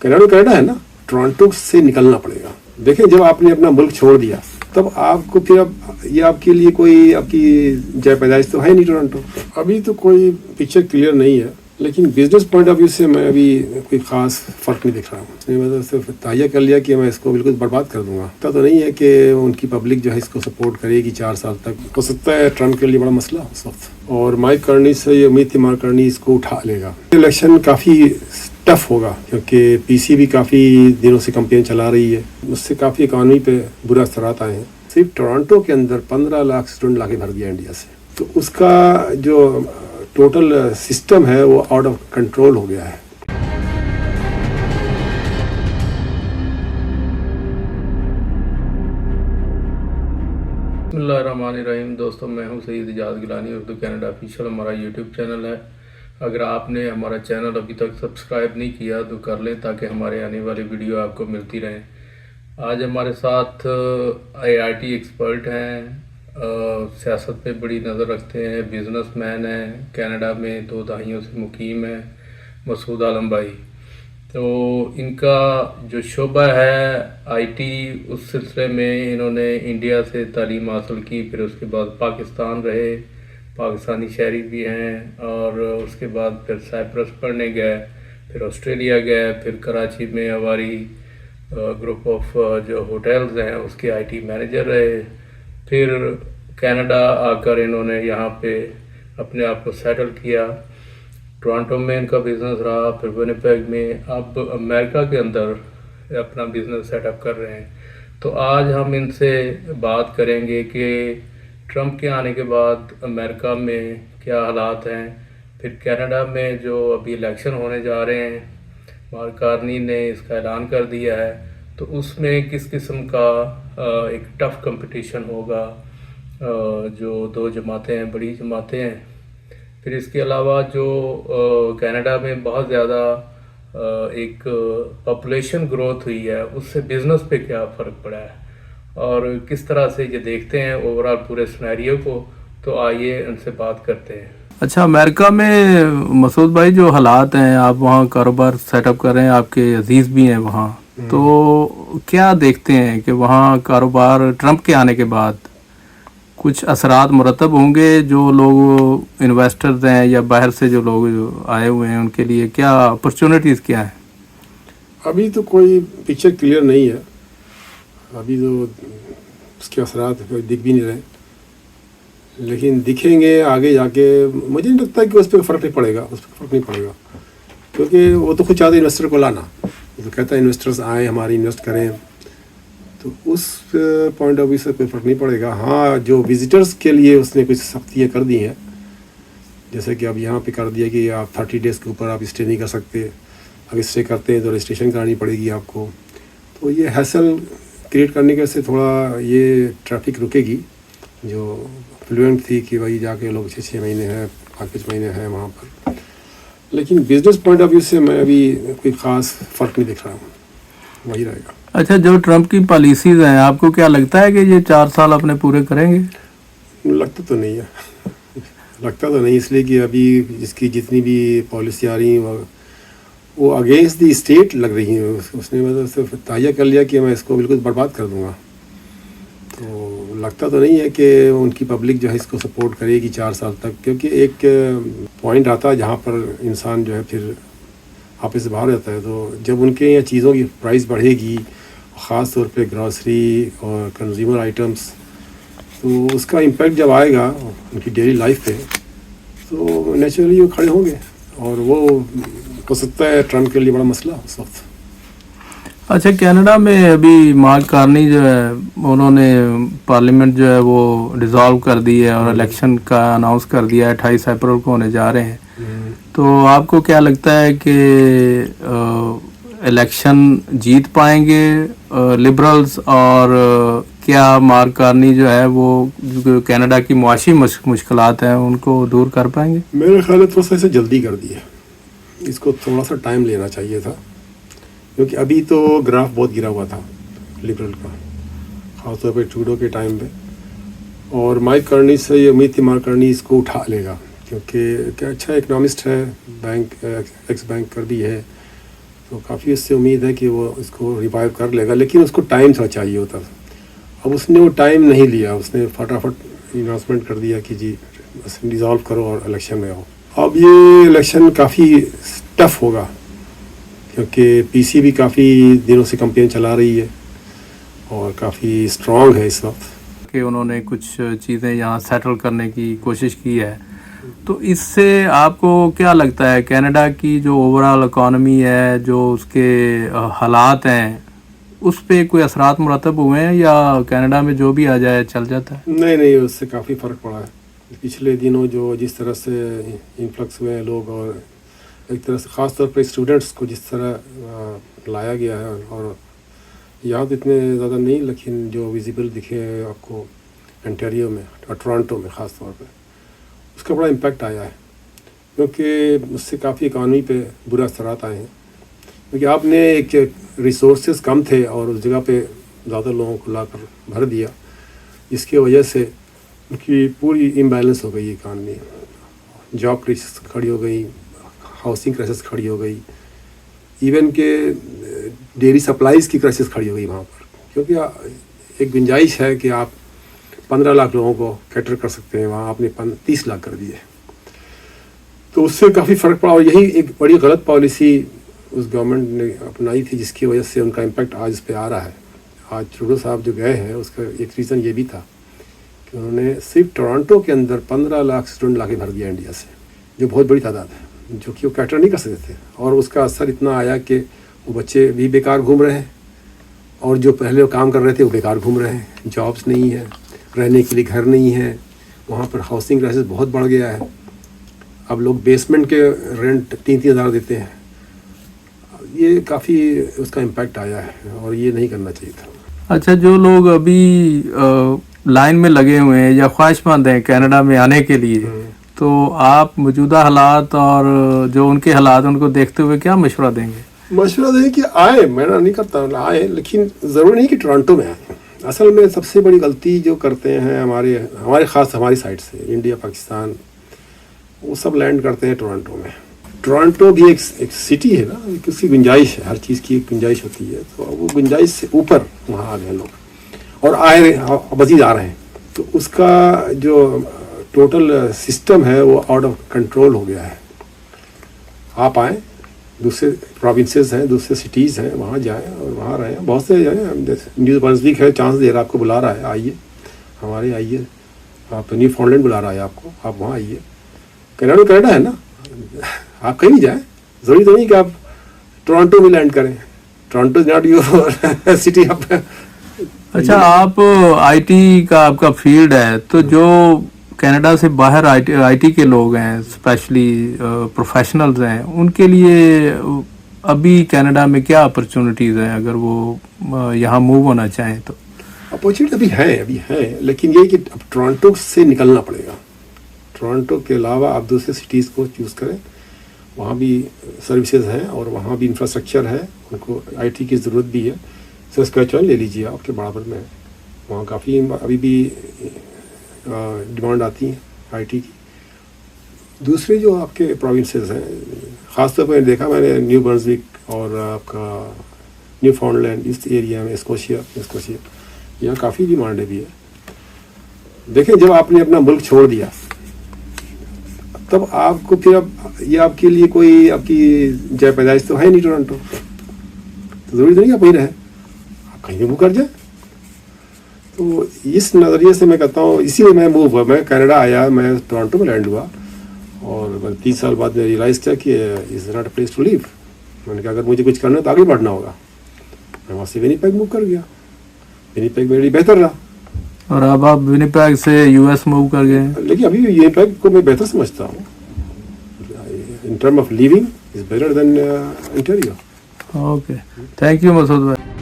Canada है ना, Toronto से निकलना पड़ेगा। देखें, जब आपने अपना मुल्क छोड़ दिया तब आपको फिर अब ये आपके लिए कोई आपकी जय पैदाइश तो है नहीं टोरंटो। अभी तो कोई पिक्चर क्लियर नहीं है, लेकिन बिजनेस पॉइंट ऑफ व्यू से मैं अभी कोई खास फर्क नहीं दिख रहा हूँ। मैं सिर्फ तय कर लिया कि मैं इसको बिल्कुल बर्बाद कर दूंगा। पता तो नहीं है कि उनकी पब्लिक जो है इसको सपोर्ट करेगी 4 साल तक। हो सकता है ट्रम्प के लिए बड़ा मसला उस वक्त, और माइक कर्नी से ये उम्मीद थी मार्क कर्नी इसको उठा लेगा। इलेक्शन काफ़ी टफ होगा क्योंकि पीसी भी काफ़ी दिनों से कैंपेन चला रही है, उससे काफ़ी इकॉनमी पे बुरा असरात आए हैं। सिर्फ टोरंटो के अंदर 15 लाख स्टूडेंट लाके भर दिया इंडिया से, तो उसका जो टोटल सिस्टम है वो आउट ऑफ कंट्रोल हो गया है। बिस्मिल्लाहिर्रहमानिर्रहीम। दोस्तों, मैं हूं सईद इजाज़ गिलानी, उर्दू कनाडा ऑफिशियल हमारा यूट्यूब चैनल है। अगर आपने हमारा चैनल अभी तक सब्सक्राइब नहीं किया तो कर लें ताकि हमारे आने वाली वीडियो आपको मिलती रहें। आज हमारे साथ IIT एक्सपर्ट हैं, सियासत पे बड़ी नज़र रखते हैं, बिजनेसमैन हैं, कनाडा में 2 दहाइयों से मुकीम हैं, मसूद आलम भाई। तो इनका जो शोबा है IT, उस सिलसिले में इन्होंने इंडिया से तालीम हासिल की, फिर उसके बाद पाकिस्तान रहे, पाकिस्तानी शहरी भी हैं, और उसके बाद फिर साइप्रस पढ़ने गए, फिर ऑस्ट्रेलिया गए, फिर कराची में हमारी ग्रुप ऑफ जो होटल्स हैं उसके IT मैनेजर रहे, फिर कनाडा आकर इन्होंने यहाँ पे अपने आप को सेटल किया। टोरंटो में इनका बिज़नेस रहा, फिर विनिपेग में, अब अमेरिका के अंदर अपना बिज़नेस सेटअप कर रहे हैं। तो आज हम इनसे बात करेंगे कि ट्रंप के आने के बाद अमेरिका में क्या हालात हैं, फिर कनाडा में जो अभी इलेक्शन होने जा रहे हैं, मार्क कार्नी ने इसका ऐलान कर दिया है, तो उसमें किस किस्म का एक टफ़ कंपटीशन होगा। जो 2 जमातें हैं, बड़ी जमातें हैं, फिर इसके अलावा जो कनाडा में बहुत ज़्यादा एक पॉपुलेशन ग्रोथ हुई है, उससे बिज़नेस पे क्या फ़र्क पड़ा है और किस तरह से ये देखते हैं ओवरऑल पूरे सिनेरियो को। तो आइए उनसे बात करते हैं। अच्छा, अमेरिका में मसूद भाई जो हालात हैं, आप वहाँ कारोबार सेटअप कर रहे हैं, आपके अजीज़ भी हैं वहाँ, तो क्या देखते हैं कि वहाँ कारोबार ट्रंप के आने के बाद कुछ असरात मुरतब होंगे? जो लोग इन्वेस्टर्स हैं या बाहर से जो लोग आए हुए हैं उनके लिए क्या अपॉर्चुनिटीज़ क्या हैं? अभी तो कोई पिक्चर क्लियर नहीं है, अभी तो उसके असरात दिख भी नहीं रहे, लेकिन दिखेंगे आगे जाके। मुझे नहीं लगता कि उस पर फ़र्क नहीं पड़ेगा, क्योंकि वो तो खुद चाहते इन्वेस्टर को लाना, तो कहता है इन्वेस्टर्स आए हमारे इन्वेस्ट करें, तो उस पॉइंट ऑफ व्यू से कोई फ़र्क नहीं पड़ेगा। हाँ, जो विजिटर्स के लिए उसने कुछ सख्तियाँ कर दी हैं, जैसे कि अब यहाँ पे कर दिया कि आप 30 डेज़ के ऊपर आप स्टे नहीं कर सकते, अगर स्टे करते हैं तो रजिस्ट्रेशन करानी पड़ेगी आपको। तो ये हैसल क्रिएट करने के से थोड़ा ये ट्रैफिक रुकेगी, जो फ्लुएंट थी कि भाई जाके लोग 6 महीने हैं, 5 महीने हैं वहाँ पर। लेकिन बिजनेस पॉइंट ऑफ व्यू से मैं अभी कोई ख़ास फ़र्क नहीं दिख रहा हूँ, वही रहेगा। अच्छा, जो ट्रंप की पॉलिसीज़ हैं, आपको क्या लगता है कि ये 4 साल अपने पूरे करेंगे? लगता तो नहीं है, इसलिए कि अभी जिसकी जितनी भी पॉलिसी आ रही हैं वो अगेंस्ट दी स्टेट लग रही हैं। उसने मतलब सिर्फ तय कर लिया कि मैं इसको बिल्कुल बर्बाद कर दूंगा। तो लगता तो नहीं है कि उनकी पब्लिक जो है इसको सपोर्ट करेगी 4 साल तक, क्योंकि एक पॉइंट आता है जहाँ पर इंसान जो है फिर आपस से बाहर जाता है। तो जब उनके यहाँ चीज़ों की प्राइस बढ़ेगी, ख़ास तौर पे ग्रॉसरी और कंज्यूमर आइटम्स, तो उसका इम्पैक्ट जब आएगा उनकी डेली लाइफ पे, तो नेचुरली वो खड़े होंगे, और वो हो सकता है ट्रम्प के लिए बड़ा मसला उस वक्त। अच्छा, कनाडा में अभी मार्क कार्नी जो है उन्होंने पार्लियामेंट जो है वो डिसॉल्व कर दी है और इलेक्शन का अनाउंस कर दिया है, 28 अप्रैल को होने जा रहे हैं। तो आपको क्या लगता है कि इलेक्शन जीत पाएंगे लिबरल्स, और क्या मार्क कार्नी जो है वो जो कनाडा की मुआशी मुश्किलात हैं उनको दूर कर पाएंगे? मेरे ख्याल में थोड़ा सा इसे जल्दी कर दिया, इसको थोड़ा सा टाइम लेना चाहिए था, क्योंकि अभी तो ग्राफ बहुत गिरा हुआ था लिबरल का, ख़ासतौर पे ट्रूडो के टाइम पे। और माइक कार्नी से ये उम्मीद थी मार्क कार्नी इसको उठा लेगा, क्योंकि क्या अच्छा इकनॉमिस्ट है, बैंक एक्स बैंकर भी है, تو کافی اس سے امید ہے کہ وہ اس کو ریوائیو کر لے گا، لیکن اس کو ٹائم تھوڑا چاہیے ہوتا تھا. اب اس نے وہ ٹائم نہیں لیا، اس نے فٹافٹ اناؤنسمنٹ کر دیا کہ جی بس ڈیزالو کرو اور الیکشن میں آؤ. اب یہ الیکشن کافی ٹف ہوگا کیونکہ پی سی بھی کافی دنوں سے کمپین چلا رہی ہے اور کافی اسٹرانگ ہے اس وقت. کہ انہوں نے کچھ چیزیں یہاں سیٹل کرنے کی کوشش کی ہے، تو اس سے آپ کو کیا لگتا ہے کینیڈا کی جو اوور آل اکانومی ہے، جو اس کے حالات ہیں، اس پہ کوئی اثرات مرتب ہوئے ہیں یا کینیڈا میں جو بھی آ جائے چل جاتا ہے؟ نہیں اس سے کافی فرق پڑا ہے. پچھلے دنوں جو جس طرح سے انفلکس ہوئے ہیں لوگ، اور ایک طرح سے خاص طور پہ اسٹوڈنٹس کو جس طرح لایا گیا ہے، اور یاد اتنے زیادہ نہیں لیکن جو ویزیبل دکھے آپ کو انٹیریو میں اور ٹورانٹو میں خاص طور پہ، اس کا بڑا امپیکٹ آیا ہے کیونکہ اس سے کافی اکانومی پہ برے اثرات آئے ہیں. کیونکہ آپ نے ایک ریسورسز کم تھے اور اس جگہ پہ زیادہ لوگوں کو لا کر بھر دیا، جس کی وجہ سے ان کی پوری امبیلنس ہو گئی اکانومی. جاب کرائسس کھڑی ہو گئی، ہاؤسنگ کرائسس کھڑی ہو گئی، ایون کہ ڈیری سپلائز کی کرائسس کھڑی ہو گئی وہاں پر. کیونکہ ایک گنجائش ہے کہ آپ 15 لاکھ لوگوں کو کیٹر کر سکتے ہیں، وہاں آپ نے 30 لاکھ کر دیے. تو اس سے کافی فرق پڑا، اور یہی ایک بڑی غلط پالیسی اس گورنمنٹ نے اپنائی تھی جس کی وجہ سے ان کا امپیکٹ آج اس پہ آ رہا ہے. آج ٹروڈو صاحب جو گئے ہیں اس کا ایک ریزن یہ بھی تھا کہ انہوں نے صرف ٹورانٹو کے اندر 15 لاکھ اسٹوڈنٹ لا کے بھر دیا انڈیا سے، جو بہت بڑی تعداد ہے، جو کہ وہ کیٹر نہیں کر سکتے تھے. اور اس کا اثر اتنا آیا کہ وہ بچے بھی بیکار گھوم رہے ہیں، اور جو پہلے وہ کام کر رہے تھے وہ بیکار گھوم رہے ہیں. جابس نہیں ہے، رہنے کے لیے گھر نہیں ہے، وہاں پر ہاؤسنگ کرائسس بہت بڑھ گیا ہے. اب لوگ بیسمنٹ کے رینٹ 3-3 ہزار دیتے ہیں. یہ کافی اس کا امپیکٹ آیا ہے اور یہ نہیں کرنا چاہیے تھا. اچھا، جو لوگ ابھی لائن میں لگے ہوئے ہیں یا خواہش مند ہیں کینیڈا میں آنے کے لیے، تو آپ موجودہ حالات اور جو ان کے حالات ان کو دیکھتے ہوئے کیا مشورہ دیں گے؟ مشورہ دیں کہ آئے، میں نہیں کرتا آئے، لیکن ضروری نہیں کہ ٹورانٹو میں آئیں. اصل میں سب سے بڑی غلطی جو کرتے ہیں ہمارے خاص ہماری سائڈ سے، انڈیا پاکستان، وہ سب لینڈ کرتے ہیں ٹورانٹو میں. ٹورانٹو بھی ایک سٹی ہے نا، اس کی گنجائش ہے، ہر چیز کی ایک گنجائش ہوتی ہے. تو وہ گنجائش سے اوپر وہاں آ گئے لوگ اور آئے مزید آ رہے ہیں. تو اس کا جو ٹوٹل سسٹم ہے وہ آؤٹ آف کنٹرول ہو گیا ہے. آپ آئیں، دوسرے پروونسز ہیں، دوسرے سٹیز ہیں، وہاں جائیں اور وہاں رہیں. بہت سے نیو برنزوک ہے، چانس دے رہا آپ کو، بلا رہا ہے، آئیے ہمارے، آئیے. آپ نیو فاؤنڈ لینڈ بلا رہا ہے آپ کو، آپ وہاں آئیے. کینیڈا ہے نا، آپ کہیں جائیں، ضروری تو نہیں کہ آپ ٹورانٹو میں لینڈ کریں. Toronto is not your city. اچھا، آپ آئی ٹی کا آپ کا فیلڈ ہے، تو جو کینیڈا سے باہر آئی ٹی کے لوگ ہیں، اسپیشلی پروفیشنلز ہیں، ان کے لیے ابھی کینیڈا میں کیا اپرچونٹیز ہیں اگر وہ یہاں موو ہونا چاہیں تو؟ اپارچونیٹی ابھی ہے لیکن یہ کہ اب ٹورانٹو سے نکلنا پڑے گا. ٹورانٹو کے علاوہ آپ دوسرے سٹیز کو چوز کریں، وہاں بھی سروسز ہیں اور وہاں بھی انفراسٹرکچر ہے، ان کو آئی ٹی کی ضرورت بھی ہے. سسکیچوان لے لیجیے، آپ کے برابر میں ہے، وہاں کافی ابھی بھی ڈیمانڈ آتی ہے آئی ٹی کی. دوسرے جو آپ کے پروونسز ہیں، خاص طور پر دیکھا میں نے نیو برنزوک اور آپ کا نیو فاؤنڈ لینڈ، اس ایریا میں اسکوشیا یہاں کافی ڈیمانڈ بھی ہے. دیکھیں، جب آپ نے اپنا ملک چھوڑ دیا تب آپ کو پھر اب یہ آپ کے لیے کوئی آپ کی جائے پیدائش تو ہے نہیں ٹورانٹو، تو ضروری نہیں آپ وہیں رہیں، آپ کہیں بھی موو کر جائیں. تو اس نظریے سے میں کہتا ہوں، اسی لیے میں موو ہوا، میں کینیڈا آیا، میں ٹورانٹو میں لینڈ ہوا، اور 30 سال بعد میں ریئلائز کیا کہ is not a place to live. میں نے کہا اگر مجھے کچھ کرنا ہے تو آگے بڑھنا ہوگا. میں وہاں سے ونیپیگ موو کر گیا. ونیپیگ میرے لیے بہتر رہا. اور اب آپ ونیپیگ سے یو ایس موو کر گئے، لیکن ابھی ونیپیگ کو میں بہتر سمجھتا ہوں. In term of living is better than Ontario. Okay, thank you Masood بھائی.